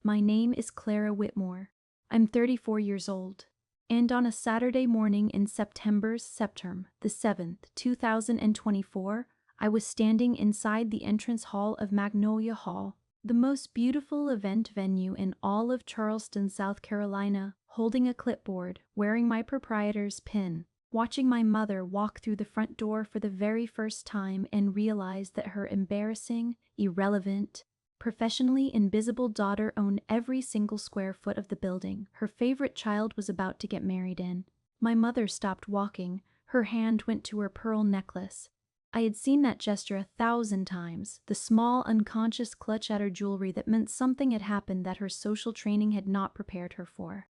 My name is Clara Whitmore. I'm 34 years old. And on a Saturday morning in September the 7th, 2024, I was standing inside the entrance hall of Magnolia Hall, the most beautiful event venue in all of Charleston, South Carolina, holding a clipboard, wearing my proprietor's pin, watching my mother walk through the front door for the very first time and realize that her embarrassing, irrelevant, professionally invisible daughter owned every single square foot of the building her favorite child was about to get married in. My mother stopped walking. Her hand went to her pearl necklace. I had seen that gesture 1,000 times, the small, unconscious clutch at her jewelry that meant something had happened that her social training had not prepared her for.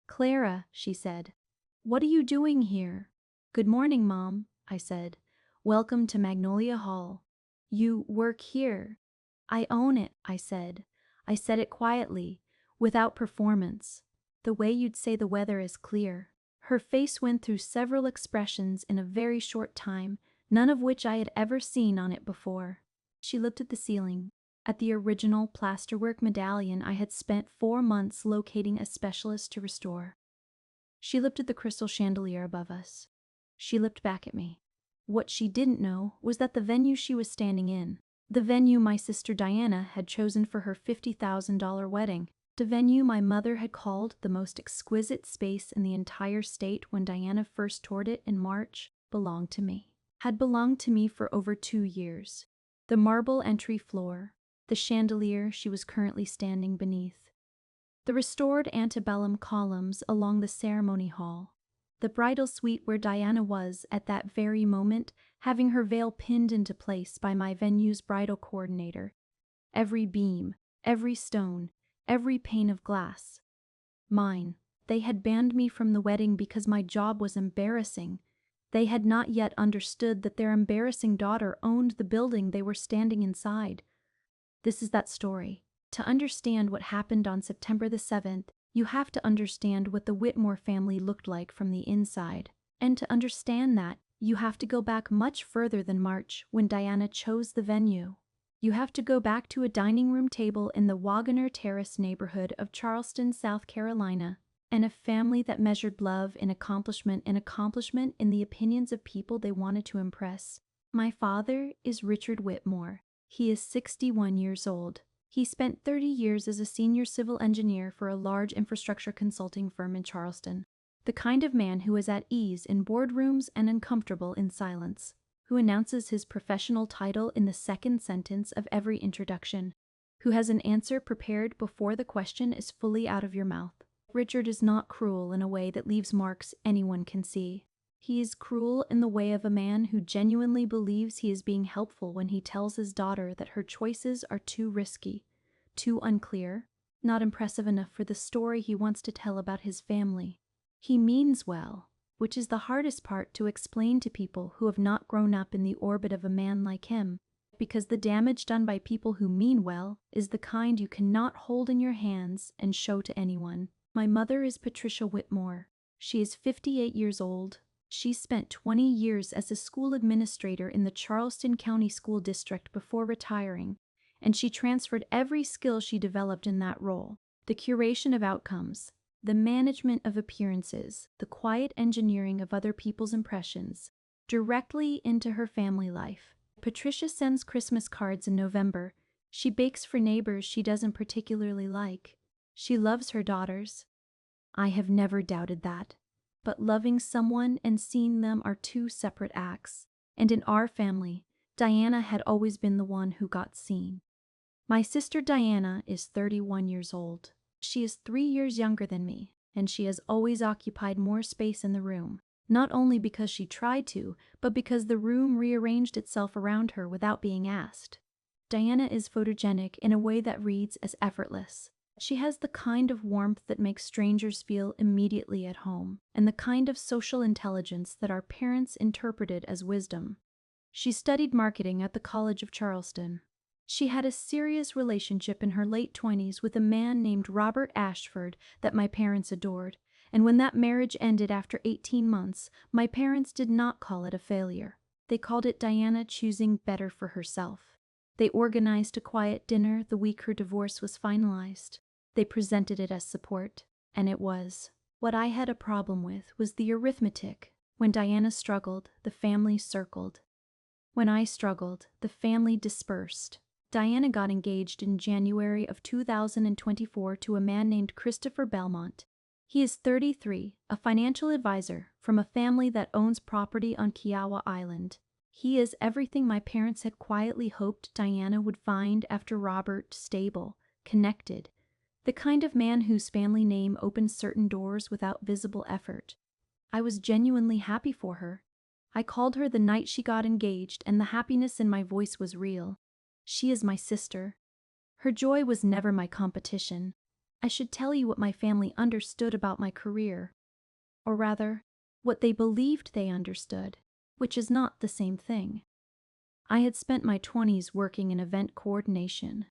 "Clara," she said, "what are you doing here?" "Good morning, Mom," I said. "Welcome to Magnolia Hall." "You work here?" "I own it," I said. I said it quietly, without performance, the way you'd say the weather is clear. Her face went through several expressions in a very short time, none of which I had ever seen on it before. She looked at the ceiling, at the original plasterwork medallion I had spent 4 months locating a specialist to restore. She looked at the crystal chandelier above us. She looked back at me. What she didn't know was that the venue she was standing in, the venue my sister Diana had chosen for her $50,000 wedding, the venue my mother had called the most exquisite space in the entire state when Diana first toured it in March, belonged to me. Had belonged to me for over 2 years. The marble entry floor, the chandelier she was currently standing beneath, the restored antebellum columns along the ceremony hall, the bridal suite where Diana was at that very moment, having her veil pinned into place by my venue's bridal coordinator. Every beam, every stone, every pane of glass. Mine. They had banned me from the wedding because my job was embarrassing. They had not yet understood that their embarrassing daughter owned the building they were standing inside. This is that story. To understand what happened on September the 7th, you have to understand what the Whitmore family looked like from the inside. And to understand that, you have to go back much further than March when Diana chose the venue. You have to go back to a dining room table in the Wagoner Terrace neighborhood of Charleston, South Carolina, and a family that measured love in accomplishment in the opinions of people they wanted to impress. My father is Richard Whitmore. He is 61 years old. He spent 30 years as a senior civil engineer for a large infrastructure consulting firm in Charleston. The kind of man who is at ease in boardrooms and uncomfortable in silence, who announces his professional title in the second sentence of every introduction, who has an answer prepared before the question is fully out of your mouth. Richard is not cruel in a way that leaves marks anyone can see. He is cruel in the way of a man who genuinely believes he is being helpful when he tells his daughter that her choices are too risky, too unclear, not impressive enough for the story he wants to tell about his family. He means well, which is the hardest part to explain to people who have not grown up in the orbit of a man like him, because the damage done by people who mean well is the kind you cannot hold in your hands and show to anyone. My mother is Patricia Whitmore. She is 58 years old. She spent 20 years as a school administrator in the Charleston County School District before retiring, and she transferred every skill she developed in that role, the curation of outcomes, the management of appearances, the quiet engineering of other people's impressions, directly into her family life. Patricia sends Christmas cards in November. She bakes for neighbors she doesn't particularly like. She loves her daughters. I have never doubted that. But loving someone and seeing them are two separate acts. And in our family, Diana had always been the one who got seen. My sister Diana is 31 years old. She is 3 years younger than me, and she has always occupied more space in the room, not only because she tried to, but because the room rearranged itself around her without being asked. Diana is photogenic in a way that reads as effortless. She has the kind of warmth that makes strangers feel immediately at home, and the kind of social intelligence that our parents interpreted as wisdom. She studied marketing at the College of Charleston. She had a serious relationship in her late 20s with a man named Robert Ashford that my parents adored, and when that marriage ended after 18 months, my parents did not call it a failure. They called it Diana choosing better for herself. They organized a quiet dinner the week her divorce was finalized. They presented it as support, and it was. What I had a problem with was the arithmetic. When Diana struggled, the family circled. When I struggled, the family dispersed. Diana got engaged in January of 2024 to a man named Christopher Belmont. He is 33, a financial advisor from a family that owns property on Kiowa Island. He is everything my parents had quietly hoped Diana would find after Robert: stable, connected, the kind of man whose family name opens certain doors without visible effort. I was genuinely happy for her. I called her the night she got engaged, and the happiness in my voice was real. She is my sister. Her joy was never my competition. I should tell you what my family understood about my career. Or rather, what they believed they understood, which is not the same thing. I had spent my 20s working in event coordination.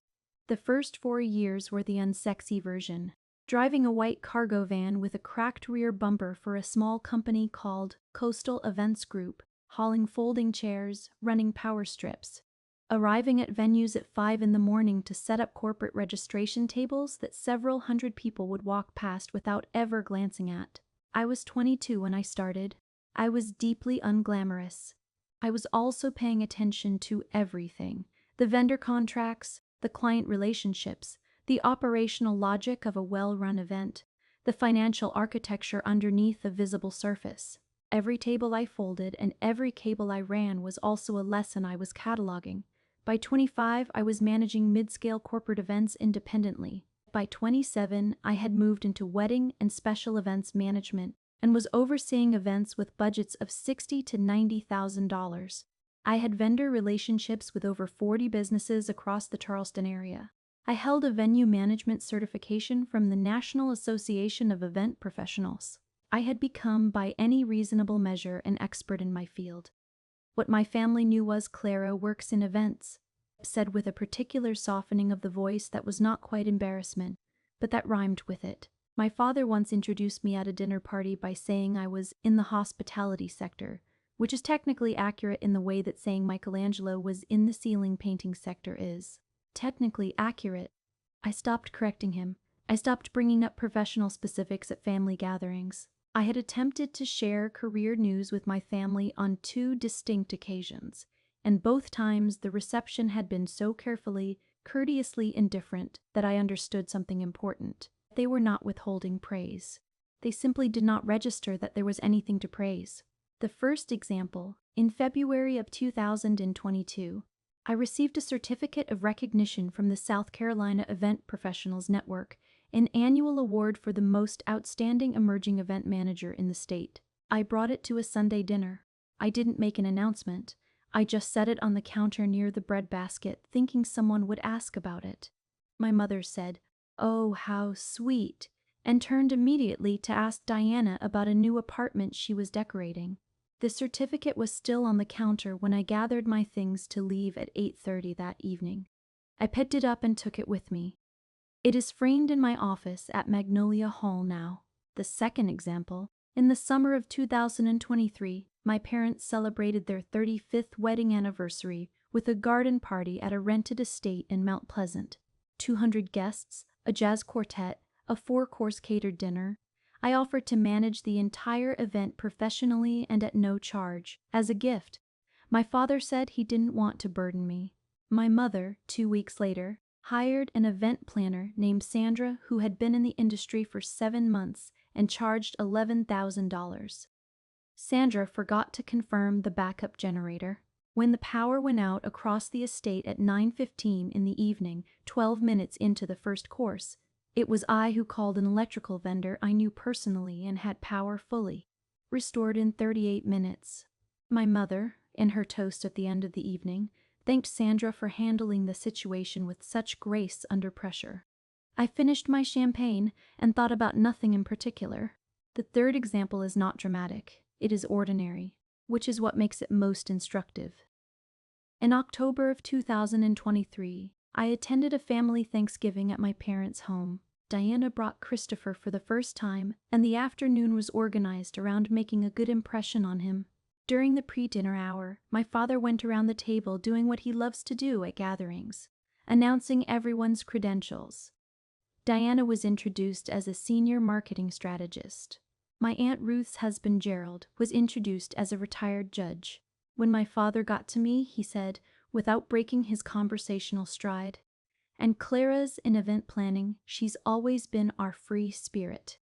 The first 4 years were the unsexy version, driving a white cargo van with a cracked rear bumper for a small company called Coastal Events Group, hauling folding chairs, running power strips, arriving at venues at 5 in the morning to set up corporate registration tables that several hundred people would walk past without ever glancing at. I was 22 when I started. I was deeply unglamorous. I was also paying attention to everything: the vendor contracts, the client relationships, the operational logic of a well-run event, the financial architecture underneath the visible surface. Every table I folded and every cable I ran was also a lesson I was cataloging. By 25, I was managing mid-scale corporate events independently. By 27, I had moved into wedding and special events management and was overseeing events with budgets of $60,000 to $90,000. I had vendor relationships with over 40 businesses across the Charleston area. I held a venue management certification from the National Association of Event Professionals. I had become, by any reasonable measure, an expert in my field. What my family knew was Clara works in events, said with a particular softening of the voice that was not quite embarrassment, but that rhymed with it. My father once introduced me at a dinner party by saying I was in the hospitality sector, which is technically accurate in the way that saying Michelangelo was in the ceiling painting sector is. Technically accurate. I stopped correcting him. I stopped bringing up professional specifics at family gatherings. I had attempted to share career news with my family on 2 distinct occasions, and both times the reception had been so carefully, courteously indifferent that I understood something important. They were not withholding praise. They simply did not register that there was anything to praise. The first example, in February of 2022, I received a certificate of recognition from the South Carolina Event Professionals Network, an annual award for the most outstanding emerging event manager in the state. I brought it to a Sunday dinner. I didn't make an announcement. I just set it on the counter near the breadbasket, thinking someone would ask about it. My mother said, "Oh, how sweet," and turned immediately to ask Diana about a new apartment she was decorating. The certificate was still on the counter when I gathered my things to leave at 8:30 that evening. I picked it up and took it with me. It is framed in my office at Magnolia Hall now. The second example, in the summer of 2023, my parents celebrated their 35th wedding anniversary with a garden party at a rented estate in Mount Pleasant. 200 guests, a jazz quartet, a 4-course catered dinner. I offered to manage the entire event professionally and at no charge, as a gift. My father said he didn't want to burden me. My mother, 2 weeks later, hired an event planner named Sandra who had been in the industry for 7 months and charged $11,000. Sandra forgot to confirm the backup generator. When the power went out across the estate at 9:15 in the evening, 12 minutes into the first course, it was I who called an electrical vendor I knew personally and had power fully restored in 38 minutes. My mother, in her toast at the end of the evening, thanked Sandra for handling the situation with such grace under pressure. I finished my champagne and thought about nothing in particular. The third example is not dramatic. It is ordinary, which is what makes it most instructive. In October of 2023, I attended a family Thanksgiving at my parents' home. Diana brought Christopher for the first time, and the afternoon was organized around making a good impression on him. During the pre-dinner hour, my father went around the table doing what he loves to do at gatherings, announcing everyone's credentials. Diana was introduced as a senior marketing strategist. My Aunt Ruth's husband Gerald was introduced as a retired judge. When my father got to me, he said, without breaking his conversational stride, "And Clara's in event planning, she's always been our free spirit."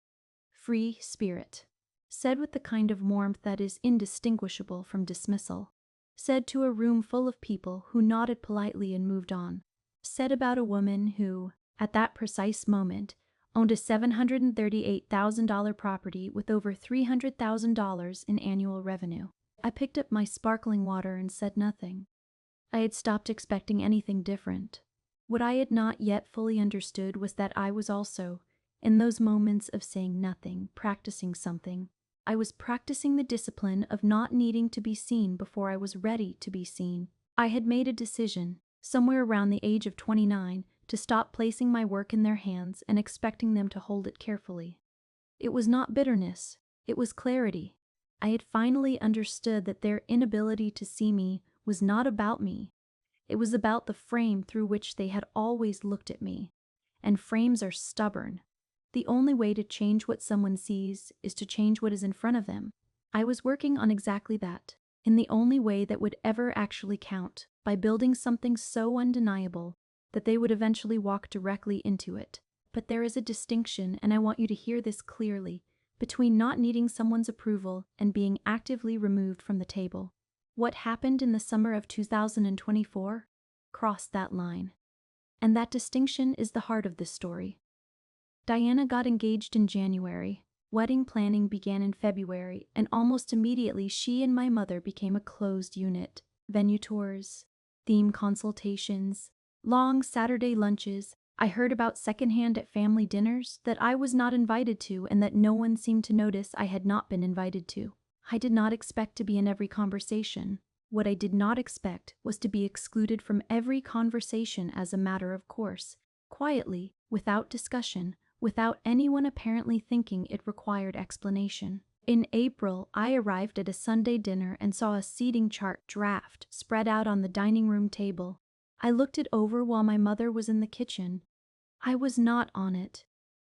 Free spirit. Said with the kind of warmth that is indistinguishable from dismissal. Said to a room full of people who nodded politely and moved on. Said about a woman who, at that precise moment, owned a $738,000 property with over $300,000 in annual revenue. I picked up my sparkling water and said nothing. I had stopped expecting anything different. What I had not yet fully understood was that I was also, in those moments of saying nothing, practicing something. I was practicing the discipline of not needing to be seen before I was ready to be seen. I had made a decision, somewhere around the age of 29, to stop placing my work in their hands and expecting them to hold it carefully. It was not bitterness, it was clarity. I had finally understood that their inability to see me was not about me. It was about the frame through which they had always looked at me. And frames are stubborn. The only way to change what someone sees is to change what is in front of them. I was working on exactly that, in the only way that would ever actually count, by building something so undeniable that they would eventually walk directly into it. But there is a distinction, and I want you to hear this clearly, between not needing someone's approval and being actively removed from the table. What happened in the summer of 2024 crossed that line. And that distinction is the heart of this story. Diana got engaged in January. Wedding planning began in February, and almost immediately she and my mother became a closed unit. Venue tours, theme consultations, long Saturday lunches. I heard about secondhand at family dinners that I was not invited to and that no one seemed to notice I had not been invited to. I did not expect to be in every conversation. What I did not expect was to be excluded from every conversation as a matter of course, quietly, without discussion, without anyone apparently thinking it required explanation. In April, I arrived at a Sunday dinner and saw a seating chart draft spread out on the dining room table. I looked it over while my mother was in the kitchen. I was not on it.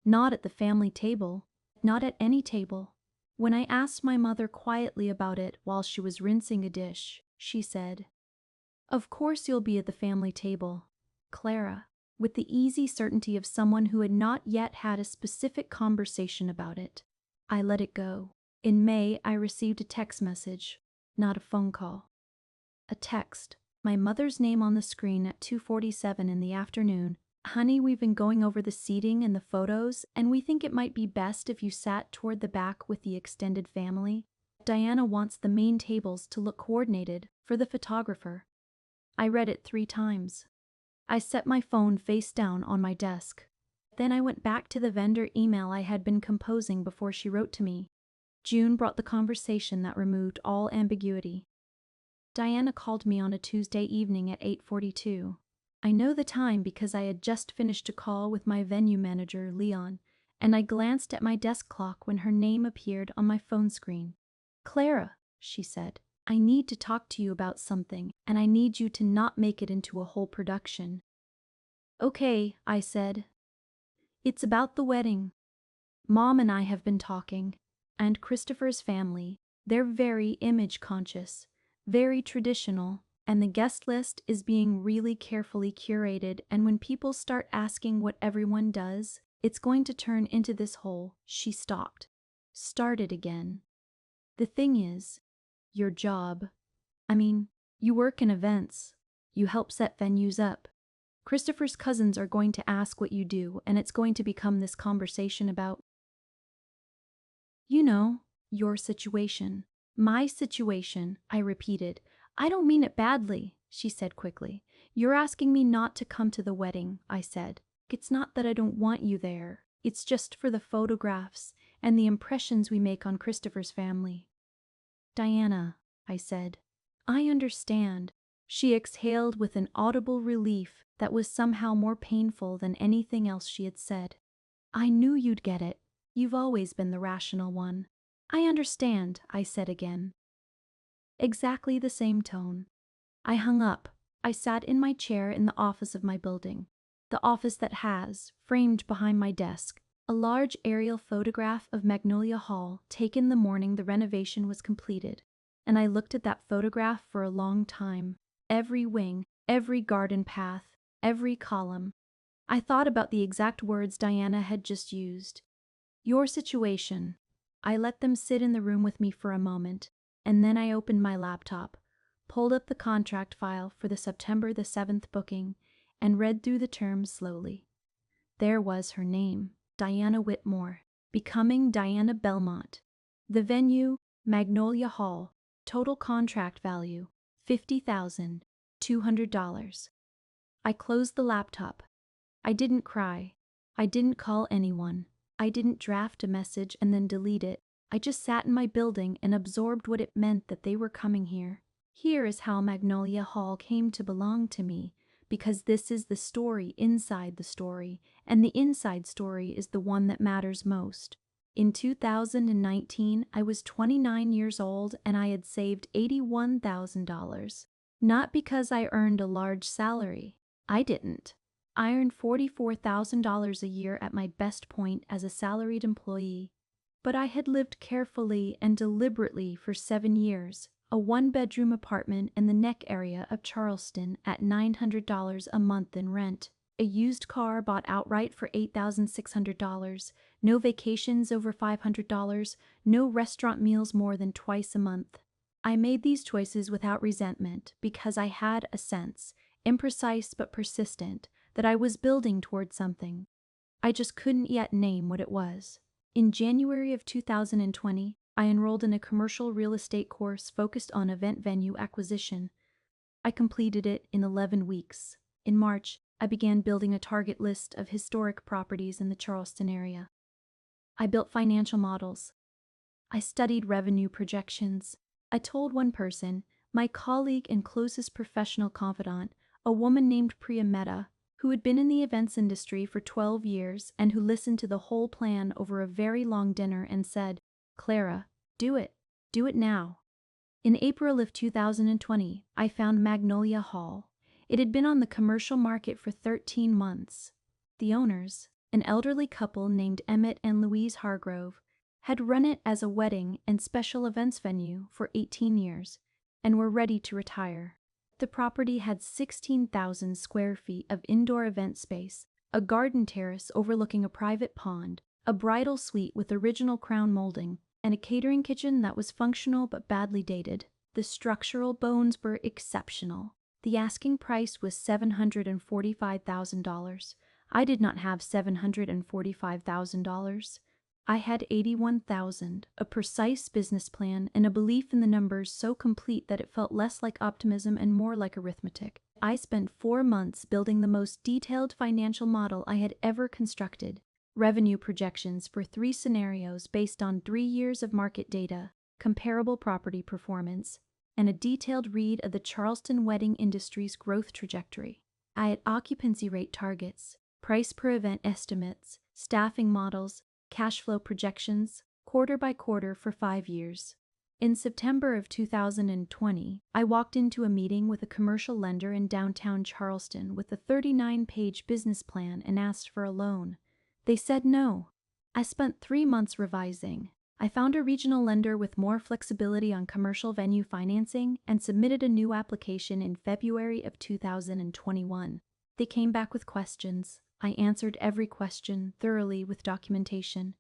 Not at the family table. Not at any table. When I asked my mother quietly about it while she was rinsing a dish, she said, "Of course you'll be at the family table, Clara," with the easy certainty of someone who had not yet had a specific conversation about it. I let it go. In May, I received a text message, not a phone call. A text, my mother's name on the screen at 2:47 in the afternoon. "Honey, we've been going over the seating and the photos, and we think it might be best if you sat toward the back with the extended family. Diana wants the main tables to look coordinated for the photographer." I read it 3 times. I set my phone face down on my desk. Then I went back to the vendor email I had been composing before she wrote to me. June brought the conversation that removed all ambiguity. Diana called me on a Tuesday evening at 8:42. I know the time because I had just finished a call with my venue manager, Leon, and I glanced at my desk clock when her name appeared on my phone screen. "Clara," she said, "I need to talk to you about something, and I need you to not make it into a whole production." "Okay," I said. "It's about the wedding. Mom and I have been talking, and Christopher's family, they're very image conscious, very traditional, and the guest list is being really carefully curated, and when people start asking what everyone does, it's going to turn into this whole," she stopped, "started again. The thing is, your job. You work in events. You help set venues up. Christopher's cousins are going to ask what you do, and it's going to become this conversation about, your situation." "My situation," I repeated. "I don't mean it badly," she said quickly. "You're asking me not to come to the wedding," I said. "It's not that I don't want you there. It's just for the photographs and the impressions we make on Christopher's family." "Diana," I said, "I understand." She exhaled with an audible relief that was somehow more painful than anything else she had said. "I knew you'd get it. You've always been the rational one." "I understand," I said again. Exactly the same tone. I hung up. I sat in my chair in the office of my building. The office that has, framed behind my desk, a large aerial photograph of Magnolia Hall taken the morning the renovation was completed. And I looked at that photograph for a long time. Every wing, every garden path, every column. I thought about the exact words Diana had just used. Your situation. I let them sit in the room with me for a moment, and then I opened my laptop, pulled up the contract file for the September the 7th booking, and read through the terms slowly. There was her name, Diana Whitmore, becoming Diana Belmont. The venue, Magnolia Hall. Total contract value, $50,200. I closed the laptop. I didn't cry. I didn't call anyone. I didn't draft a message and then delete it. I just sat in my building and absorbed what it meant that they were coming here. Here is how Magnolia Hall came to belong to me, because this is the story inside the story, and the inside story is the one that matters most. In 2019, I was 29 years old and I had saved $81,000. Not because I earned a large salary. I didn't. I earned $44,000 a year at my best point as a salaried employee. But I had lived carefully and deliberately for 7 years, a one-bedroom apartment in the neck area of Charleston at $900 a month in rent. A used car bought outright for $8,600, no vacations over $500, no restaurant meals more than twice a month. I made these choices without resentment because I had a sense, imprecise but persistent, that I was building toward something. I just couldn't yet name what it was. In January of 2020, I enrolled in a commercial real estate course focused on event venue acquisition. I completed it in 11 weeks. In March, I began building a target list of historic properties in the Charleston area. I built financial models. I studied revenue projections. I told one person, my colleague and closest professional confidant, a woman named Priya Mehta, who had been in the events industry for 12 years and who listened to the whole plan over a very long dinner and said, Clara, do it. Do it now. In April of 2020, I found Magnolia Hall. It had been on the commercial market for 13 months. The owners, an elderly couple named Emmett and Louise Hargrove, had run it as a wedding and special events venue for 18 years and were ready to retire. The property had 16,000 square feet of indoor event space, a garden terrace overlooking a private pond, a bridal suite with original crown molding, and a catering kitchen that was functional but badly dated. The structural bones were exceptional. The asking price was $745,000. I did not have $745,000. I had $81,000, a precise business plan, and a belief in the numbers so complete that it felt less like optimism and more like arithmetic. I spent 4 months building the most detailed financial model I had ever constructed. Revenue projections for 3 scenarios based on 3 years of market data, comparable property performance, and a detailed read of the Charleston wedding industry's growth trajectory. I had occupancy rate targets, price per event estimates, staffing models, cash flow projections, quarter by quarter for 5 years. In September of 2020, I walked into a meeting with a commercial lender in downtown Charleston with a 39-page business plan and asked for a loan. They said no. I spent 3 months revising. I found a regional lender with more flexibility on commercial venue financing and submitted a new application in February of 2021. They came back with questions. I answered every question thoroughly with documentation.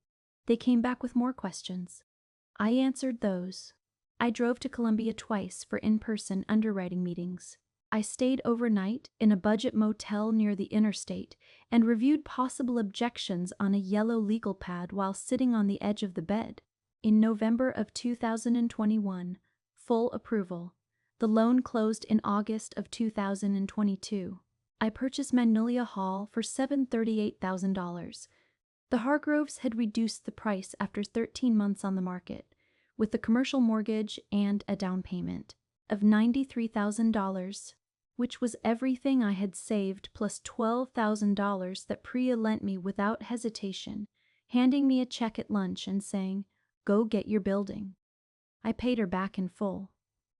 They came back with more questions. I answered those. I drove to Columbia twice for in-person underwriting meetings. I stayed overnight in a budget motel near the interstate and reviewed possible objections on a yellow legal pad while sitting on the edge of the bed. In November of 2021, full approval. The loan closed in August of 2022. I purchased Magnolia Hall for $738,000. The Hargroves had reduced the price after 13 months on the market, with a commercial mortgage and a down payment of $93,000, which was everything I had saved plus $12,000 that Priya lent me without hesitation, handing me a check at lunch and saying, "Go get your building." I paid her back in full.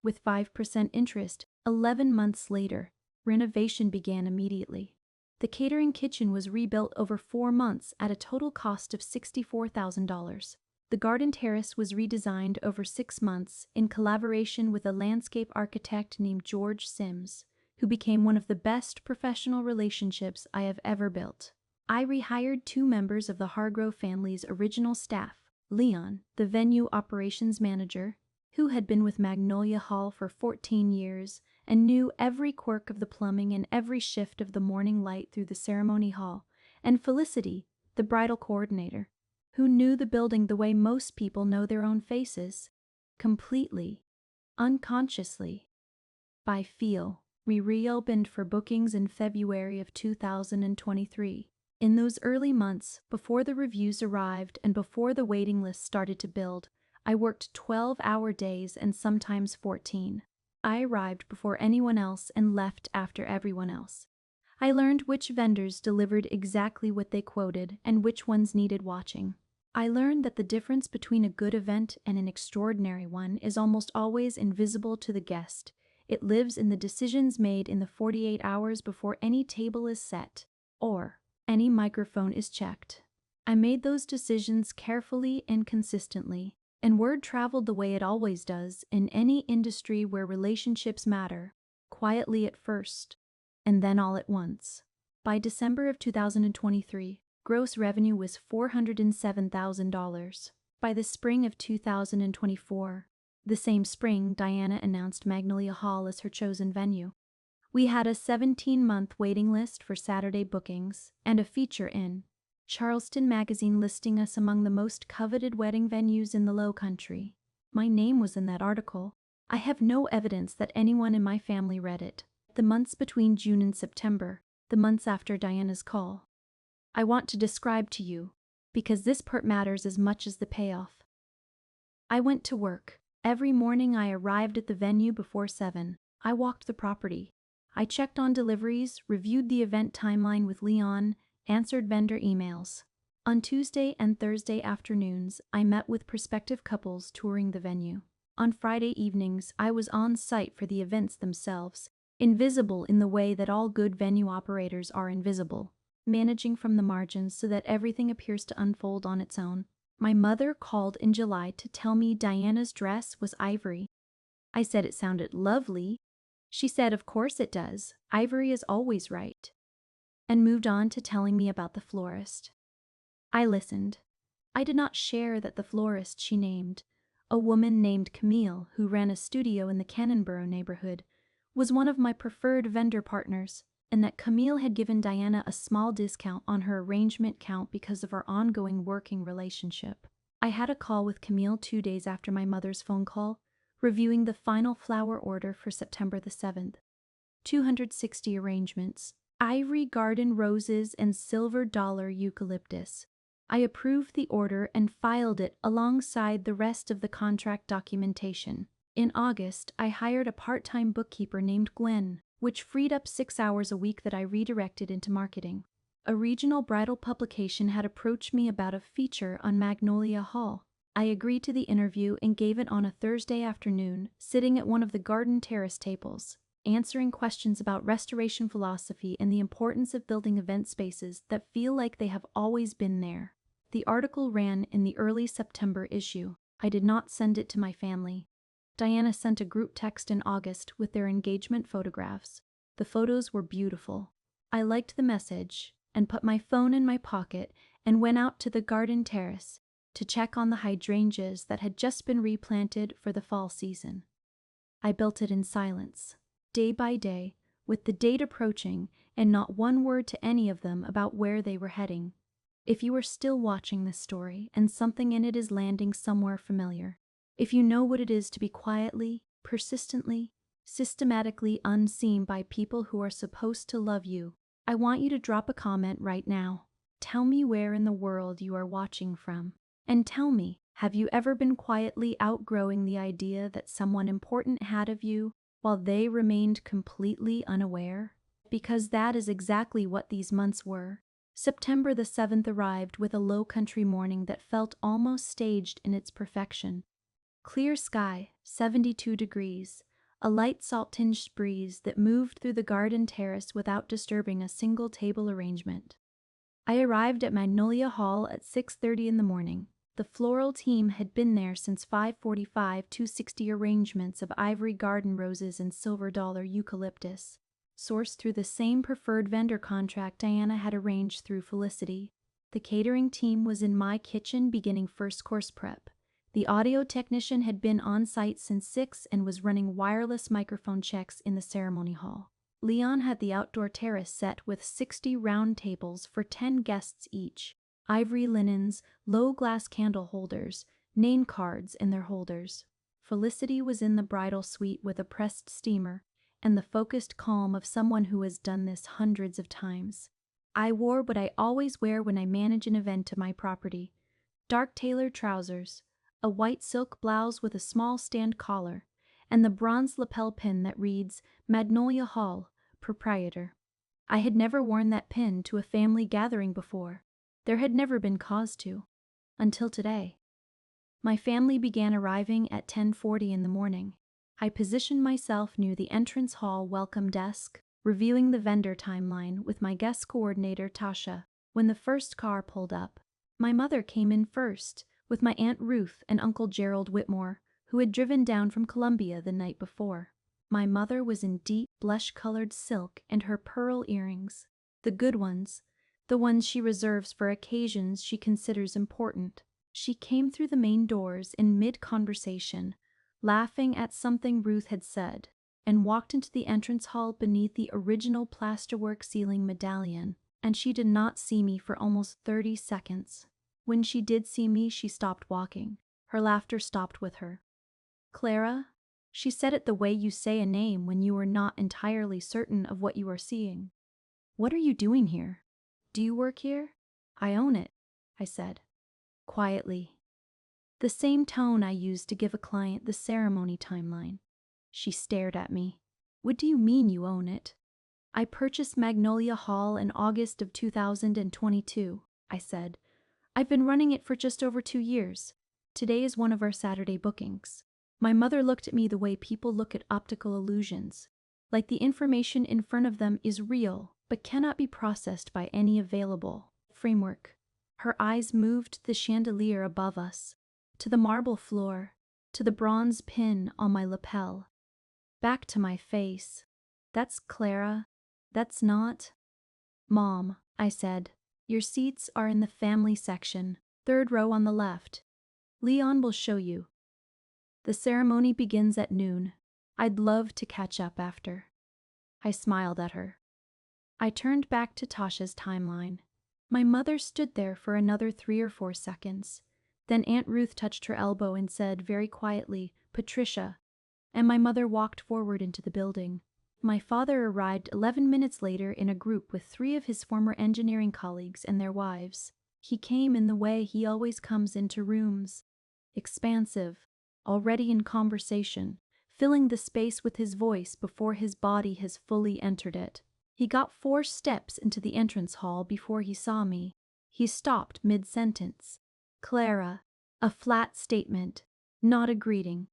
With 5% interest, 11 months later, renovation began immediately. The catering kitchen was rebuilt over 4 months at a total cost of $64,000. The garden terrace was redesigned over 6 months in collaboration with a landscape architect named George Sims, who became one of the best professional relationships I have ever built. I rehired 2 members of the Hargrove family's original staff, Leon, the venue operations manager, who had been with Magnolia Hall for 14 years and knew every quirk of the plumbing and every shift of the morning light through the ceremony hall, and Felicity, the bridal coordinator, who knew the building the way most people know their own faces, completely, unconsciously, by feel. We reopened for bookings in February of 2023. In those early months, before the reviews arrived and before the waiting list started to build, I worked 12-hour days and sometimes 14. I arrived before anyone else and left after everyone else. I learned which vendors delivered exactly what they quoted and which ones needed watching. I learned that the difference between a good event and an extraordinary one is almost always invisible to the guest. It lives in the decisions made in the 48 hours before any table is set or any microphone is checked. I made those decisions carefully and consistently, and word traveled the way it always does in any industry where relationships matter, quietly at first, and then all at once. By December of 2023, gross revenue was $407,000. By the spring of 2024, the same spring Diana announced Magnolia Hall as her chosen venue, we had a 17-month waiting list for Saturday bookings and a feature in Charleston magazine listing us among the most coveted wedding venues in the Low Country. My name was in that article. I have no evidence that anyone in my family read it. The months between June and September, the months after Diana's call, I want to describe to you, because this part matters as much as the payoff. I went to work. Every morning I arrived at the venue before 7. I walked the property. I checked on deliveries, reviewed the event timeline with Leon, answered vendor emails. On Tuesday and Thursday afternoons, I met with prospective couples touring the venue. On Friday evenings, I was on site for the events themselves, invisible in the way that all good venue operators are invisible, managing from the margins so that everything appears to unfold on its own. My mother called in July to tell me Diana's dress was ivory. I said it sounded lovely. She said, of course it does. Ivory is always right. And moved on to telling me about the florist. I listened. I did not share that the florist she named, a woman named Camille who ran a studio in the Cannonboro neighborhood, was one of my preferred vendor partners, and that Camille had given Diana a small discount on her arrangement count because of our ongoing working relationship. I had a call with Camille 2 days after my mother's phone call, reviewing the final flower order for September the 7th. 260 arrangements, ivory garden roses and silver dollar eucalyptus. I approved the order and filed it alongside the rest of the contract documentation. In August, I hired a part-time bookkeeper named Gwen, which freed up 6 hours a week that I redirected into marketing. A regional bridal publication had approached me about a feature on Magnolia Hall. I agreed to the interview and gave it on a Thursday afternoon, sitting at one of the garden terrace tables, answering questions about restoration philosophy and the importance of building event spaces that feel like they have always been there. The article ran in the early September issue. I did not send it to my family. Diana sent a group text in August with their engagement photographs. The photos were beautiful. I liked the message and put my phone in my pocket and went out to the garden terrace to check on the hydrangeas that had just been replanted for the fall season. I built it in silence, day by day, with the date approaching and not one word to any of them about where they were heading. If you are still watching this story and something in it is landing somewhere familiar, if you know what it is to be quietly, persistently, systematically unseen by people who are supposed to love you, I want you to drop a comment right now. Tell me where in the world you are watching from. And tell me, have you ever been quietly outgrowing the idea that someone important had of you while they remained completely unaware? Because that is exactly what these months were. September the 7th arrived with a low country morning that felt almost staged in its perfection. Clear sky, 72 degrees, a light salt-tinged breeze that moved through the garden terrace without disturbing a single table arrangement. I arrived at Magnolia Hall at 6:30 in the morning. The floral team had been there since 5:45, 260 arrangements of ivory garden roses and silver dollar eucalyptus, sourced through the same preferred vendor contract Diana had arranged through Felicity. The catering team was in my kitchen beginning first course prep. The audio technician had been on site since 6 and was running wireless microphone checks in the ceremony hall. Leon had the outdoor terrace set with 60 round tables for 10 guests each, ivory linens, low glass candle holders, name cards in their holders. Felicity was in the bridal suite with a pressed steamer and the focused calm of someone who has done this hundreds of times. I wore what I always wear when I manage an event at my property: dark tailored trousers, a white silk blouse with a small stand collar, and the bronze lapel pin that reads Magnolia Hall, Proprietor. I had never worn that pin to a family gathering before. There had never been cause to, until today. My family began arriving at 10:40 in the morning. I positioned myself near the entrance hall welcome desk, reviewing the vendor timeline with my guest coordinator Tasha. When the first car pulled up, my mother came in first, with my Aunt Ruth and Uncle Gerald Whitmore, who had driven down from Columbia the night before. My mother was in deep blush-colored silk and her pearl earrings, the good ones, the ones she reserves for occasions she considers important. She came through the main doors in mid-conversation, laughing at something Ruth had said, and walked into the entrance hall beneath the original plasterwork ceiling medallion, and she did not see me for almost 30 seconds. When she did see me, she stopped walking. Her laughter stopped with her. "Clara," she said it the way you say a name when you are not entirely certain of what you are seeing. "What are you doing here? Do you work here?" "I own it," I said, quietly. The same tone I used to give a client the ceremony timeline. She stared at me. "What do you mean you own it?" "I purchased Magnolia Hall in August of 2022, I said. "I've been running it for just over 2 years. Today is one of our Saturday bookings." My mother looked at me the way people look at optical illusions, like the information in front of them is real, but cannot be processed by any available framework. Her eyes moved to the chandelier above us, to the marble floor, to the bronze pin on my lapel, back to my face. "That's Clara. That's not—" "Mom," I said, "your seats are in the family section, 3rd row on the left. Leon will show you. The ceremony begins at noon. I'd love to catch up after." I smiled at her. I turned back to Tasha's timeline. My mother stood there for another 3 or 4 seconds. Then Aunt Ruth touched her elbow and said very quietly, "Patricia," and my mother walked forward into the building. My father arrived 11 minutes later in a group with 3 of his former engineering colleagues and their wives. He came in the way he always comes into rooms, expansive, already in conversation, filling the space with his voice before his body has fully entered it. He got 4 steps into the entrance hall before he saw me. He stopped mid-sentence. "Clara," a flat statement, not a greeting.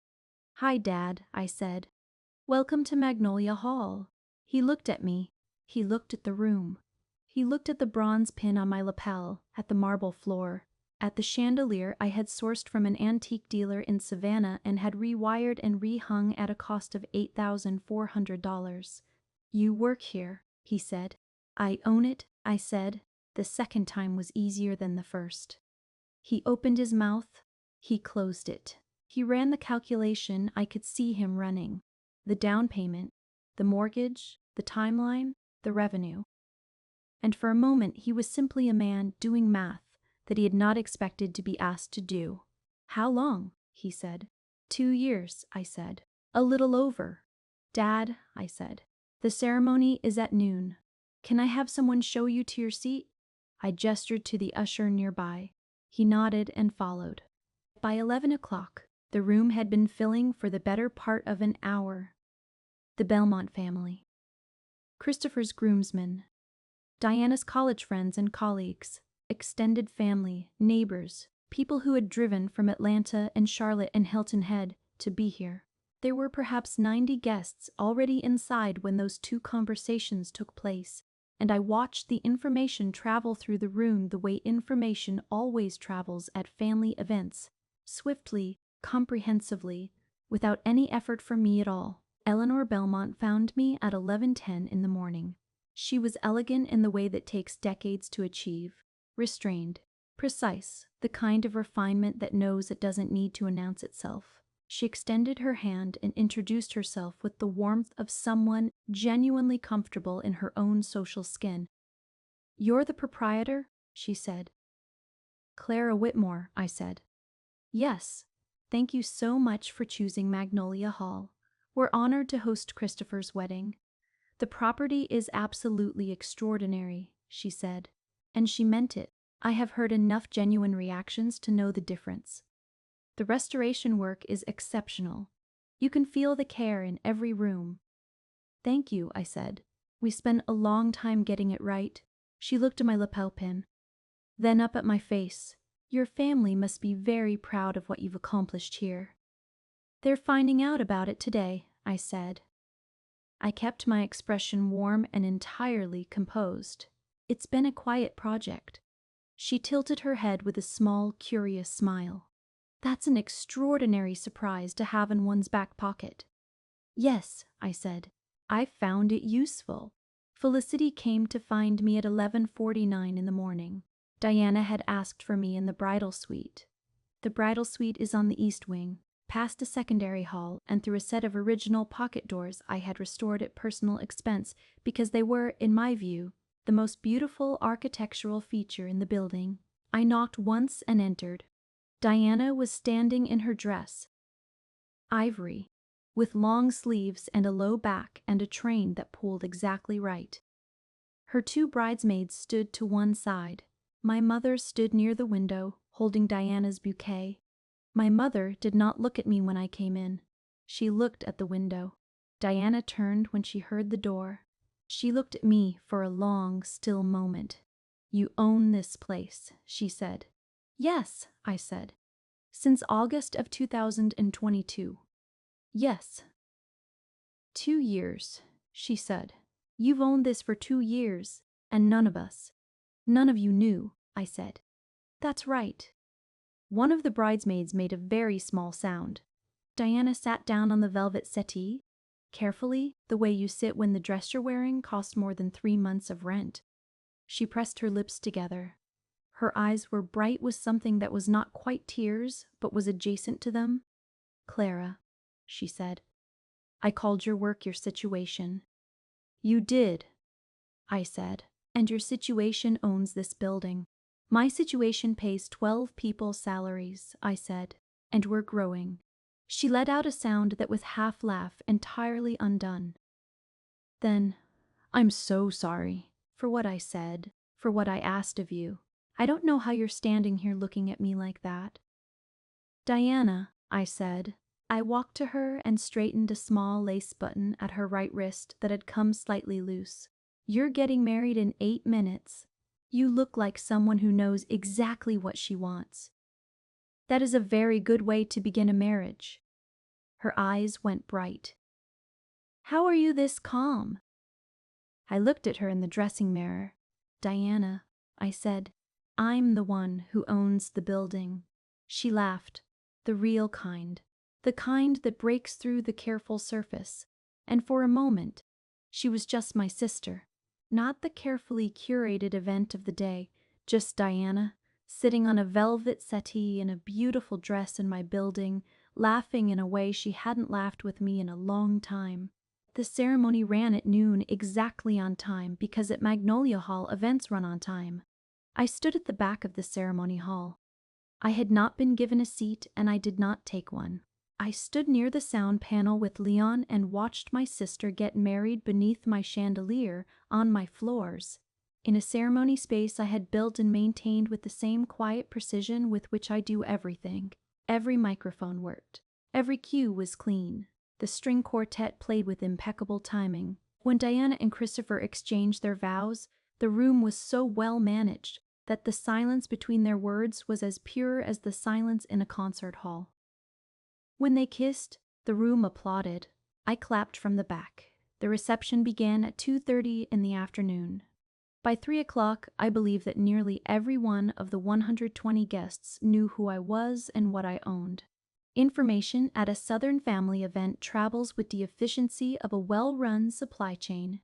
"Hi, Dad," I said. "Welcome to Magnolia Hall." He looked at me. He looked at the room. He looked at the bronze pin on my lapel, at the marble floor, at the chandelier I had sourced from an antique dealer in Savannah and had rewired and rehung at a cost of $8,400. "You work here," he said. "I own it," I said. The second time was easier than the first. He opened his mouth. He closed it. He ran the calculation I could see him running. The down payment, the mortgage, the timeline, the revenue. And for a moment he was simply a man doing math that he had not expected to be asked to do. "How long?" he said. 2 years, I said. "A little over." "Dad," I said, "the ceremony is at noon. Can I have someone show you to your seat?" I gestured to the usher nearby. He nodded and followed. By 11 o'clock, the room had been filling for the better part of an hour. The Belmont family. Christopher's groomsmen. Diana's college friends and colleagues. Extended family, neighbors, people who had driven from Atlanta and Charlotte and Hilton Head to be here. There were perhaps 90 guests already inside when those two conversations took place, and I watched the information travel through the room the way information always travels at family events, swiftly, comprehensively, without any effort from me at all. Eleanor Belmont found me at 11:10 in the morning. She was elegant in the way that takes decades to achieve, restrained, precise, the kind of refinement that knows it doesn't need to announce itself. She extended her hand and introduced herself with the warmth of someone genuinely comfortable in her own social skin. "You're the proprietor?" she said. "Clara Whitmore," I said. "Yes. Thank you so much for choosing Magnolia Hall. We're honored to host Christopher's wedding. The property is absolutely extraordinary," she said. And she meant it. I have heard enough genuine reactions to know the difference. The restoration work is exceptional. You can feel the care in every room. "Thank you," I said. "We spent a long time getting it right." She looked at my lapel pin, then up at my face. "Your family must be very proud of what you've accomplished here." "They're finding out about it today," I said. I kept my expression warm and entirely composed. "It's been a quiet project." She tilted her head with a small, curious smile. "That's an extraordinary surprise to have in one's back pocket." "Yes," I said. "I found it useful." Felicity came to find me at 11:49 in the morning. Diana had asked for me in the bridal suite. The bridal suite is on the east wing, past a secondary hall and through a set of original pocket doors I had restored at personal expense because they were, in my view, the most beautiful architectural feature in the building. I knocked once and entered. Diana was standing in her dress, ivory, with long sleeves and a low back and a train that pulled exactly right. Her two bridesmaids stood to one side. My mother stood near the window, holding Diana's bouquet. My mother did not look at me when I came in. She looked at the window. Diana turned when she heard the door. She looked at me for a long, still moment. "You own this place," she said. "Yes," I said. "Since August of 2022. "Yes." "2 years," she said. "You've owned this for 2 years, and none of us. None of you knew," I said. "That's right." One of the bridesmaids made a very small sound. Diana sat down on the velvet settee, carefully, the way you sit when the dress you're wearing cost more than 3 months of rent. She pressed her lips together. Her eyes were bright with something that was not quite tears, but was adjacent to them. "Clara," she said, "I called your work your situation." "You did," I said, "and your situation owns this building." "My situation pays 12 people's salaries," I said, "and we're growing." She let out a sound that was half laugh, entirely undone. "Then, I'm so sorry for what I said, for what I asked of you. I don't know how you're standing here looking at me like that." "Diana," I said. I walked to her and straightened a small lace button at her right wrist that had come slightly loose. "You're getting married in 8 minutes. You look like someone who knows exactly what she wants. That is a very good way to begin a marriage." Her eyes went bright. "How are you this calm?" I looked at her in the dressing mirror. "Diana," I said, "I'm the one who owns the building." She laughed. "The real kind. The kind that breaks through the careful surface." And for a moment, she was just my sister. Not the carefully curated event of the day, just Diana, sitting on a velvet settee in a beautiful dress in my building, laughing in a way she hadn't laughed with me in a long time. The ceremony ran at noon, exactly on time, because at Magnolia Hall events run on time. I stood at the back of the ceremony hall. I had not been given a seat, and I did not take one. I stood near the sound panel with Leon and watched my sister get married beneath my chandelier on my floors, in a ceremony space I had built and maintained with the same quiet precision with which I do everything. Every microphone worked. Every cue was clean. The string quartet played with impeccable timing. When Diana and Christopher exchanged their vows, the room was so well managed that the silence between their words was as pure as the silence in a concert hall. When they kissed, The room applauded. I clapped from the back. The reception began at 2:30 in the afternoon. By 3 o'clock, I believe that nearly every one of the 120 guests knew who I was and what I owned. Information at a Southern family event travels with the efficiency of a well-run supply chain.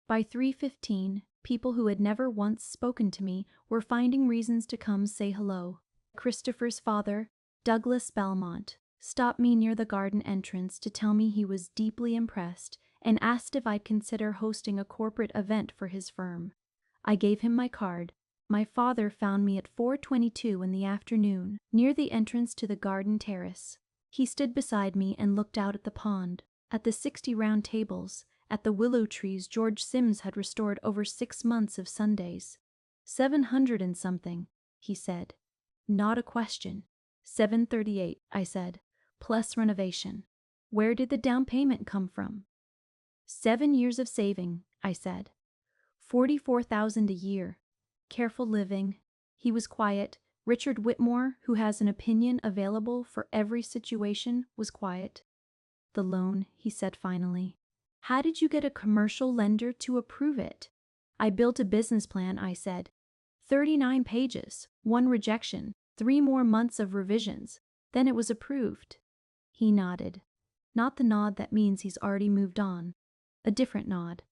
By 3:15, people who had never once spoken to me were finding reasons to come say hello. Christopher's father, Douglas Belmont, stopped me near the garden entrance to tell me he was deeply impressed and asked if I'd consider hosting a corporate event for his firm. I gave him my card. My father found me at 4:22 in the afternoon, near the entrance to the garden terrace. He stood beside me and looked out at the pond, at the 60 round tables, at the willow trees George Sims had restored over 6 months of Sundays. 700 and something, he said. Not a question. 738, I said, plus renovation. Where did the down payment come from? 7 years of saving, I said. 44,000 a year. Careful living. He was quiet. Richard Whitmore, who has an opinion available for every situation, was quiet. The loan, he said finally. How did you get a commercial lender to approve it? I built a business plan, I said. 39 pages, 1 rejection, 3 more months of revisions. Then it was approved. He nodded. Not the nod that means he's already moved on. A different nod.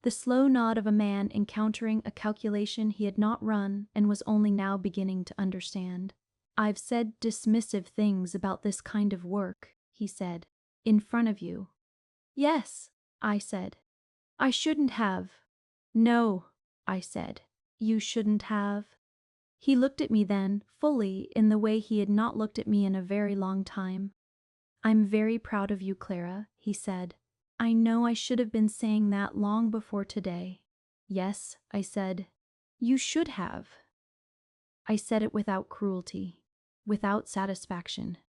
The slow nod of a man encountering a calculation he had not run and was only now beginning to understand. I've said dismissive things about this kind of work, he said, in front of you. Yes, I said. I shouldn't have. No, I said. You shouldn't have. He looked at me then, fully, in the way he had not looked at me in a very long time. I'm very proud of you, Clara, he said. I know I should have been saying that long before today. Yes, I said. You should have. I said it without cruelty, without satisfaction,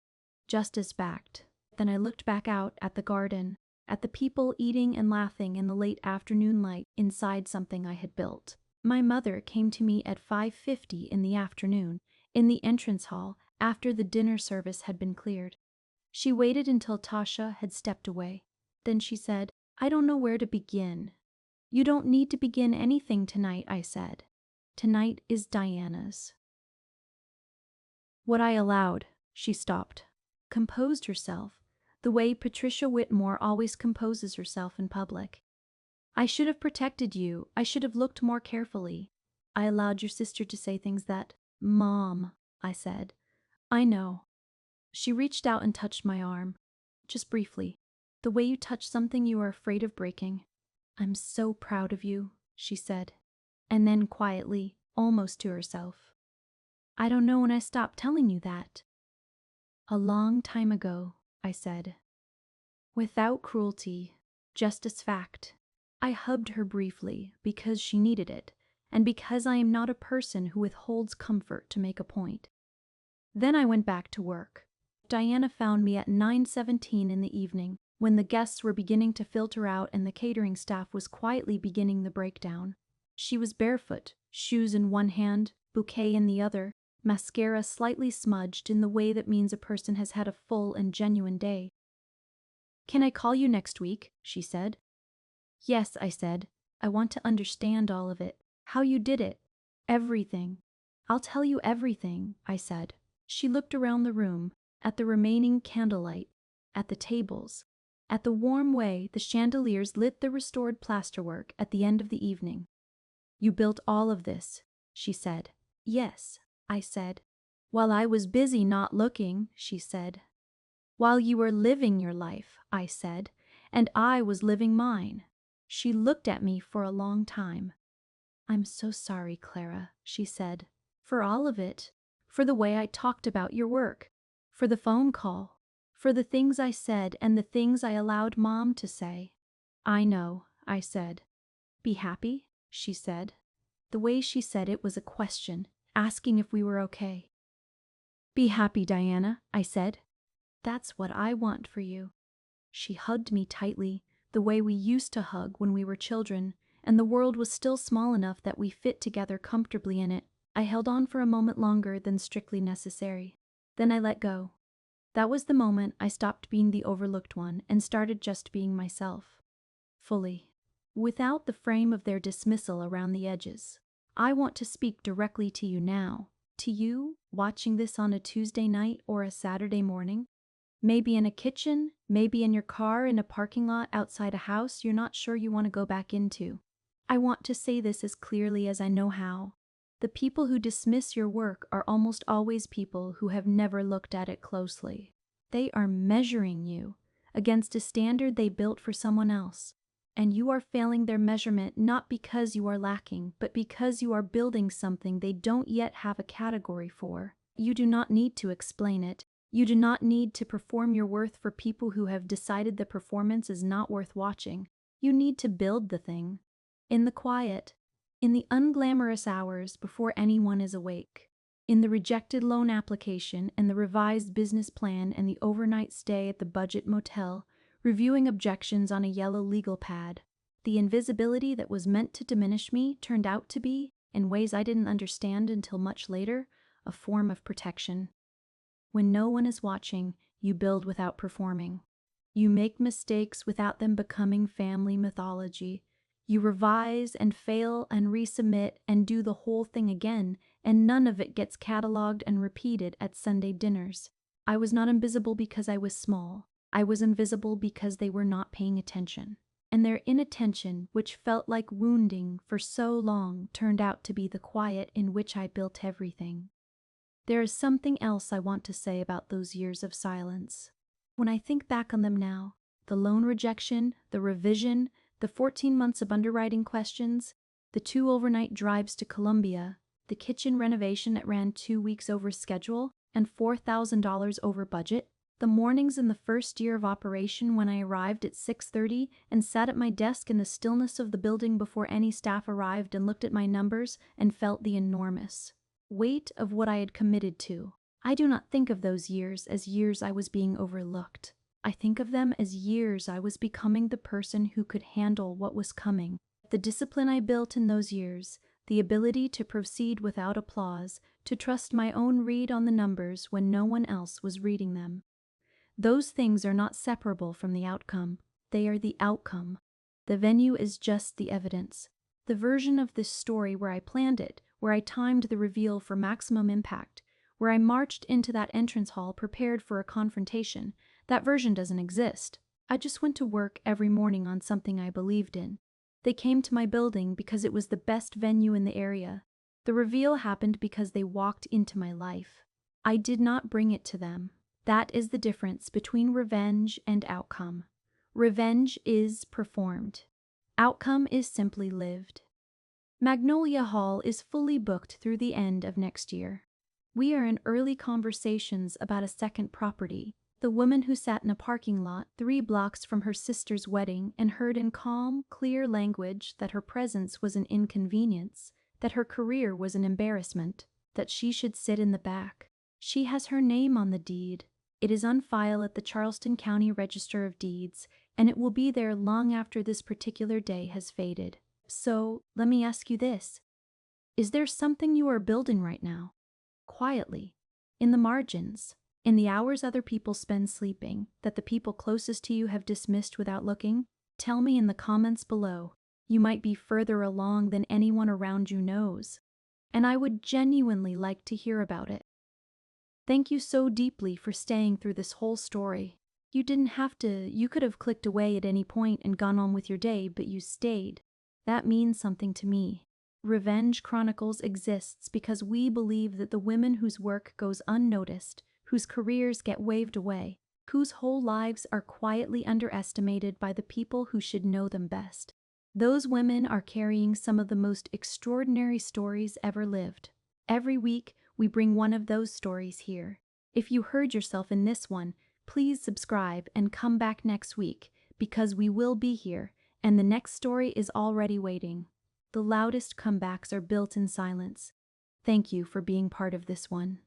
just as fact. Then I looked back out at the garden, at the people eating and laughing in the late afternoon light inside something I had built. My mother came to me at 5:50 in the afternoon, in the entrance hall, after the dinner service had been cleared. She waited until Tasha had stepped away. Then she said, I don't know where to begin. You don't need to begin anything tonight, I said. Tonight is Diana's. What I allowed, she stopped, composed herself, the way Patricia Whitmore always composes herself in public. I should have protected you. I should have looked more carefully. I allowed your sister to say things that, Mom, I said. I know. She reached out and touched my arm, just briefly, the way you touch something you are afraid of breaking. I'm so proud of you, she said, and then quietly, almost to herself. I don't know when I stopped telling you that. A long time ago, I said. Without cruelty, just as fact. I hugged her briefly because she needed it, and because I am not a person who withholds comfort to make a point. Then I went back to work. Diana found me at 9:17 in the evening, when the guests were beginning to filter out and the catering staff was quietly beginning the breakdown. She was barefoot, shoes in one hand, bouquet in the other, mascara slightly smudged in the way that means a person has had a full and genuine day. Can I call you next week? She said. Yes, I said. I want to understand all of it, how you did it, everything. I'll tell you everything, I said. She looked around the room, at the remaining candlelight, at the tables, at the warm way the chandeliers lit the restored plasterwork at the end of the evening. You built all of this, she said. Yes, I said. While I was busy not looking, she said. While you were living your life, I said, and I was living mine. She looked at me for a long time. I'm so sorry, Clara, she said, for all of it, for the way I talked about your work, for the phone call, for the things I said and the things I allowed Mom to say. I know, I said. Be happy, she said. The way she said it was a question, asking if we were okay. Be happy, Diana, I said. That's what I want for you. She hugged me tightly, the way we used to hug when we were children, and the world was still small enough that we fit together comfortably in it. I held on for a moment longer than strictly necessary. Then I let go. That was the moment I stopped being the overlooked one and started just being myself. Fully. Without the frame of their dismissal around the edges. I want to speak directly to you now. To you, watching this on a Tuesday night or a Saturday morning. Maybe in a kitchen, maybe in your car in a parking lot outside a house you're not sure you want to go back into. I want to say this as clearly as I know how. The people who dismiss your work are almost always people who have never looked at it closely. They are measuring you against a standard they built for someone else. And you are failing their measurement not because you are lacking, but because you are building something they don't yet have a category for. You do not need to explain it. You do not need to perform your worth for people who have decided the performance is not worth watching. You need to build the thing. In the quiet. In the unglamorous hours before anyone is awake. In the rejected loan application and the revised business plan and the overnight stay at the budget motel, reviewing objections on a yellow legal pad. The invisibility that was meant to diminish me turned out to be, in ways I didn't understand until much later, a form of protection. When no one is watching, you build without performing. You make mistakes without them becoming family mythology. You revise and fail and resubmit and do the whole thing again, and none of it gets cataloged and repeated at Sunday dinners. I was not invisible because I was small. I was invisible because they were not paying attention. And their inattention, which felt like wounding for so long, turned out to be the quiet in which I built everything. There is something else I want to say about those years of silence. When I think back on them now, the loan rejection, the revision, the 14 months of underwriting questions, the 2 overnight drives to Colombia, the kitchen renovation that ran 2 weeks over schedule and $4,000 over budget, the mornings in the first year of operation when I arrived at 6:30 and sat at my desk in the stillness of the building before any staff arrived and looked at my numbers and felt the enormous weight of what I had committed to. I do not think of those years as years I was being overlooked. I think of them as years I was becoming the person who could handle what was coming. The discipline I built in those years, the ability to proceed without applause, to trust my own read on the numbers when no one else was reading them. Those things are not separable from the outcome. They are the outcome. The venue is just the evidence. The version of this story where I planned it, where I timed the reveal for maximum impact, where I marched into that entrance hall prepared for a confrontation, that version doesn't exist. I just went to work every morning on something I believed in. They came to my building because it was the best venue in the area. The reveal happened because they walked into my life. I did not bring it to them. That is the difference between revenge and outcome. Revenge is performed. Outcome is simply lived. Magnolia Hall is fully booked through the end of next year. We are in early conversations about a second property. The woman who sat in a parking lot 3 blocks from her sister's wedding and heard in calm, clear language that her presence was an inconvenience, that her career was an embarrassment, that she should sit in the back. She has her name on the deed. It is on file at the Charleston County Register of Deeds, and it will be there long after this particular day has faded. So, let me ask you this. Is there something you are building right now? Quietly, in the margins, in the hours other people spend sleeping, that the people closest to you have dismissed without looking? Tell me in the comments below. You might be further along than anyone around you knows, and I would genuinely like to hear about it. Thank you so deeply for staying through this whole story. You didn't have to, you could have clicked away at any point and gone on with your day, but you stayed. That means something to me. Revenge Chronicles exists because we believe that the women whose work goes unnoticed, whose careers get waved away, whose whole lives are quietly underestimated by the people who should know them best. Those women are carrying some of the most extraordinary stories ever lived. Every week, we bring one of those stories here. If you heard yourself in this one, please subscribe and come back next week, because we will be here, and the next story is already waiting. The loudest comebacks are built in silence. Thank you for being part of this one.